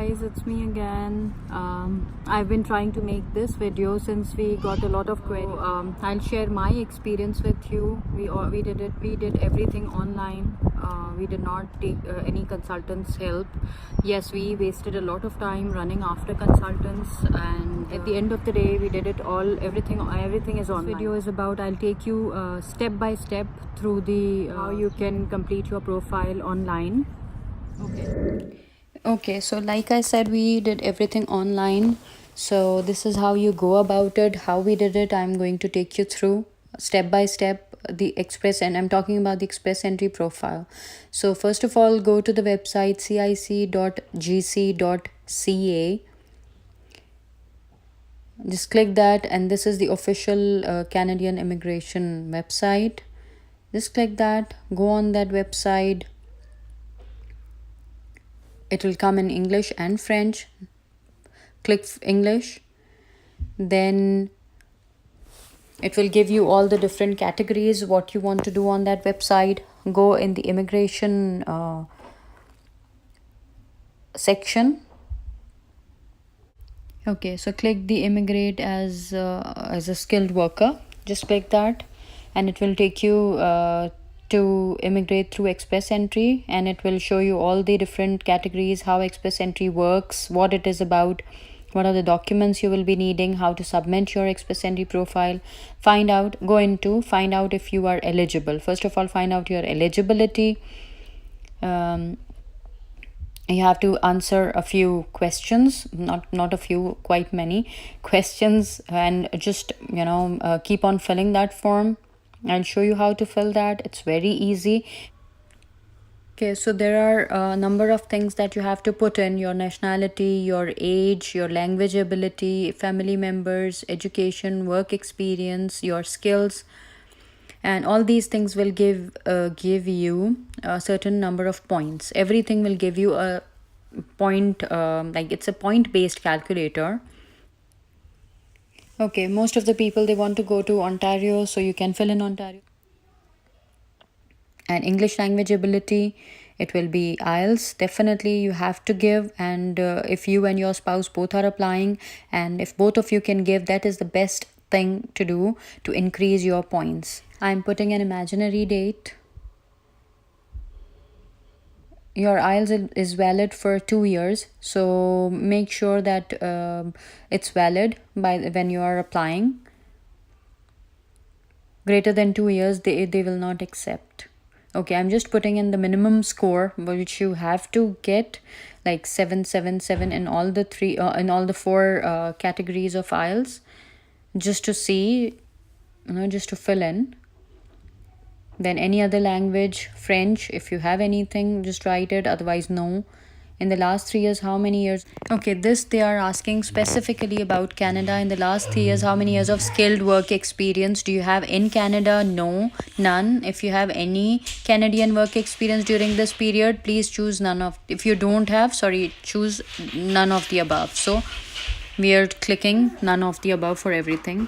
guys, it's me again. I've been trying to make this video since we got a lot of queries. I'll share my experience with you. We did everything online. We did not take any consultants' help. Yes, we wasted a lot of time running after consultants, and at the end of the day we did it all. Everything is online. This video is about, I'll take you step by step through the how you can complete your profile online. Okay, so like I said, we did everything online. So this is how you go about it, how we did it. I'm going to take you through step by step the express, and I'm talking about the express entry profile. So first of all, go to the website cic.gc.ca. Just click that, and this is the official Canadian immigration website. Just click that, go on that website. It will come in English and French. Click English. Then it will give you all the different categories, what you want to do on that website. Go in the immigration section. Okay, so click the immigrate as a skilled worker. Just click that, and it will take you to immigrate through express entry, and it will show you all the different categories, how express entry works, what it is about, what are the documents you will be needing, how to submit your express entry profile. Find out if you are eligible. First of all, find out your eligibility. You have to answer a few questions, not a few, quite many questions, and just keep on filling that form. I'll show you how to fill that. It's very easy. Okay, so there are a number of things that you have to put in: your nationality, your age, your language ability, family members, education, work experience, your skills, and all these things will give you a certain number of points. Everything will give you a point, like it's a point based calculator. Okay, most of the people, they want to go to Ontario, so you can fill in Ontario. And English language ability, it will be IELTS. Definitely you have to give, and if you and your spouse both are applying, and if both of you can give, that is the best thing to do to increase your points. I'm putting an imaginary date. Your IELTS is valid for 2 years, so make sure that it's valid by when you are applying. Greater than 2 years, they will not accept. Okay, I'm just putting in the minimum score which you have to get, like 777 in all the four categories of IELTS, just to see, just to fill in. Then any other language, French, if you have anything, just write it, otherwise no. In the last 3 years, how many years? Okay, this they are asking specifically about Canada. In the last 3 years, how many years of skilled work experience do you have in Canada? No, none. If you have any Canadian work experience during this period, please choose none of. If you don't have, choose none of the above. So we are clicking none of the above for everything.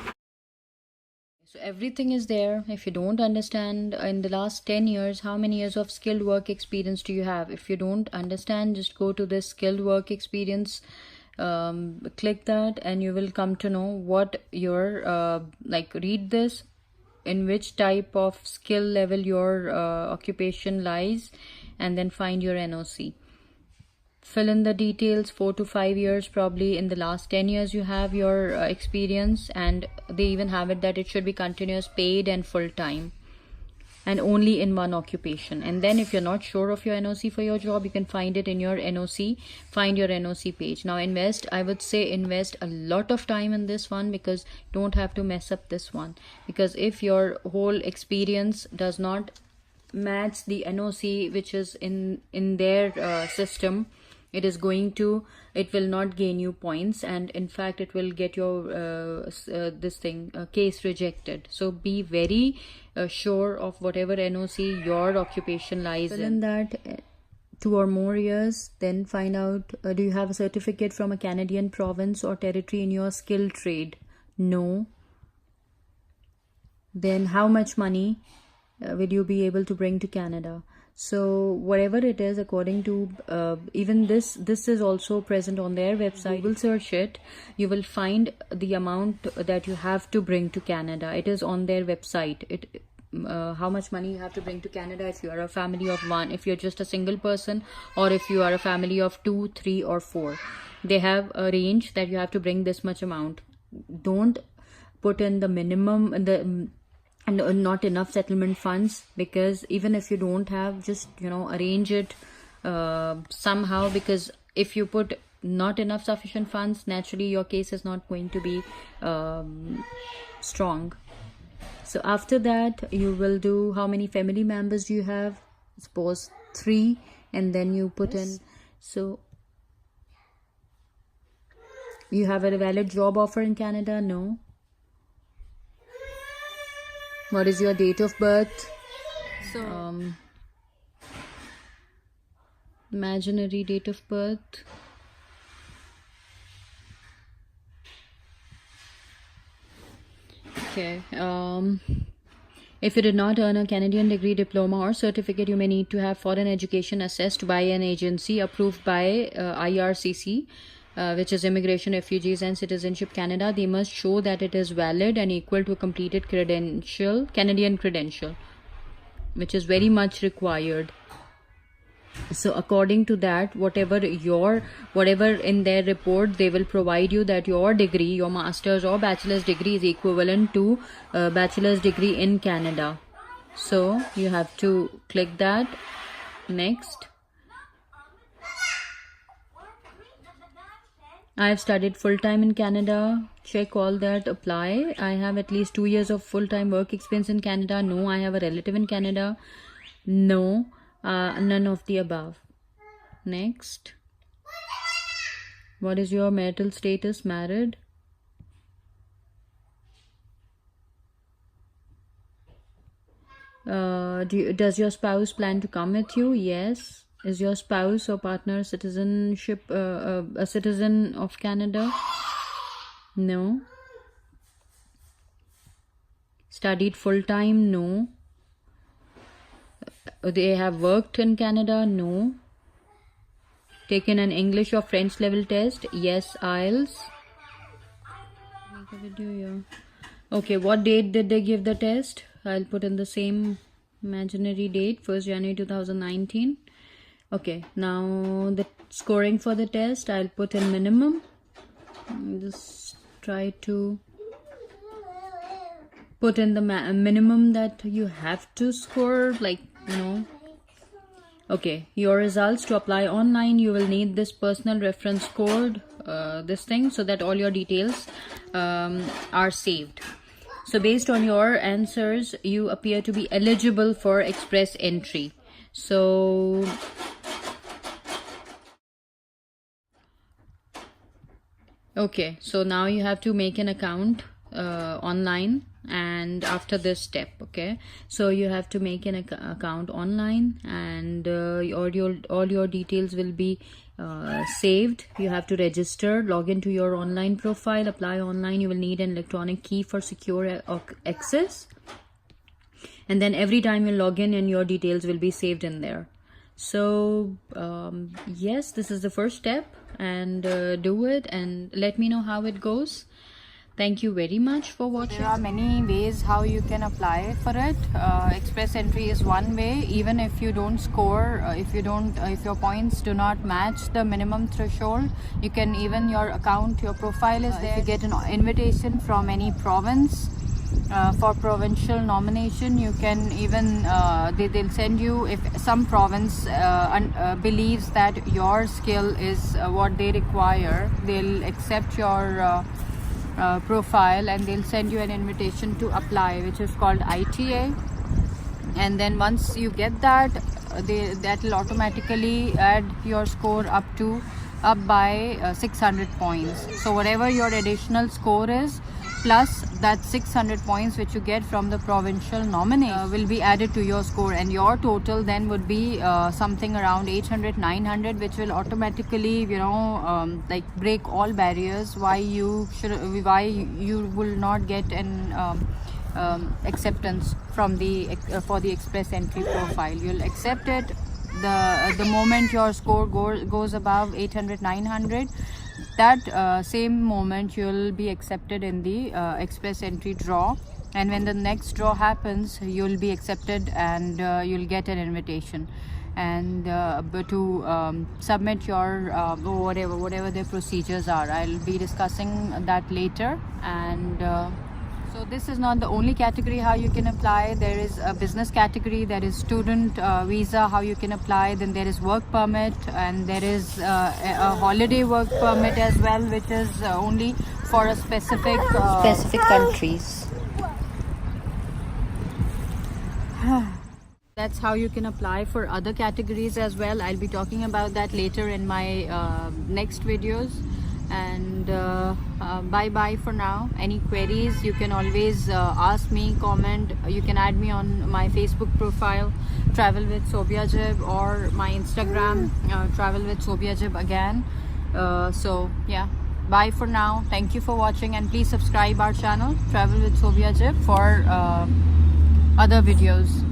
So everything is there. If you don't understand, in the last 10 years, how many years of skilled work experience do you have? If you don't understand, just go to this skilled work experience, click that, and you will come to know what your read this, in which type of skill level your occupation lies, and then find your NOC. Fill in the details. 4 to 5 years, probably in the last 10 years you have your experience, and they even have it that it should be continuous, paid, and full time, and only in one occupation. And then if you're not sure of your NOC for your job, you can find it in your NOC. Find your NOC page. Now I would say invest a lot of time in this one, because don't have to mess up this one, because if your whole experience does not match the NOC which is in their system, it will not gain you points, and in fact it will get your case rejected. So be very sure of whatever NOC your occupation lies in. That 2 or more years, then find out, do you have a certificate from a Canadian province or territory in your skilled trade? No. Then how much money will you be able to bring to Canada? So whatever it is, according to even this is also present on their website. You will search it, you will find the amount that you have to bring to Canada. It is on their website. How much money you have to bring to Canada if you are a family of one, if you're just a single person, or if you are a family of 2, 3, or 4. They have a range that you have to bring this much amount. Don't put in the minimum, and not enough settlement funds, because even if you don't have, just arrange it somehow, because if you put not enough sufficient funds, naturally your case is not going to be strong. So after that, you will do, how many family members do you have? Suppose 3, and then you put in, so you have a valid job offer in Canada? No. What is your date of birth? So imaginary date of birth. Okay. If you did not earn a Canadian degree, diploma, or certificate, you may need to have foreign education assessed by an agency approved by IRCC, which is Immigration, Refugees and Citizenship Canada. They must show that it is valid and equal to a completed Canadian credential, which is very much required. So according to that, whatever in their report, they will provide you that your degree, your master's or bachelor's degree, is equivalent to a bachelor's degree in Canada. So you have to click that. Next. I have studied full-time in Canada. Check all that. Apply. I have at least 2 years of full-time work experience in Canada. No. I have a relative in Canada. No. None of the above. Next. What is your marital status? Married. Does your spouse plan to come with you? Yes. Is your spouse or partner a citizen of Canada? No. Studied full-time? No. They have worked in Canada? No. Taken an English or French level test? Yes. IELTS. Make a video here. Okay, what date did they give the test? I'll put in the same imaginary date, 1st January 2019. Okay, now the scoring for the test, I'll put in minimum. Just try to put in the minimum that you have to score, Okay, your results. To apply online, you will need this personal reference code, this thing, so that all your details are saved. So based on your answers, you appear to be eligible for express entry. So okay, so now you have to make an account online, and after this step, okay, so you have to make an account online, and all your details will be saved. You have to register, log into your online profile, apply online. You will need an electronic key for secure access, and then every time you log in, and your details will be saved in there. So yes, this is the first step, and do it and let me know how it goes. Thank you very much for watching. There are many ways how you can apply for it. Express entry is one way. Even if you don't score, if your points do not match the minimum threshold, you can, even your account, your profile is there. If you get an invitation from any province for provincial nomination, you can even they'll send you, if some province believes that your skill is what they require, they'll accept your profile, and they'll send you an invitation to apply, which is called ITA. And then once you get that, that will automatically add your score up by 600 points. So whatever your additional score is, plus that 600 points which you get from the provincial nomination will be added to your score, and your total then would be something around 800-900, which will automatically break all barriers why you will not get an acceptance from the for the express entry profile. You'll accept it the moment your score goes above 800 900. That same moment you'll be accepted in the express entry draw, and when the next draw happens you'll be accepted, and you'll get an invitation, and to submit your whatever the procedures are. I'll be discussing that later. And so this is not the only category how you can apply. There is a business category, there is student visa how you can apply, then there is work permit, and there is a holiday work permit as well, which is only for a specific countries. That's how you can apply for other categories as well. I'll be talking about that later in my next videos. And bye bye for now. Any queries you can always ask me, comment. You can add me on my Facebook profile, Travel with Sobiajib, or my Instagram, Travel with Sobiajib again. So yeah, bye for now. Thank you for watching, and please subscribe our channel, Travel with Sobiajib, for other videos.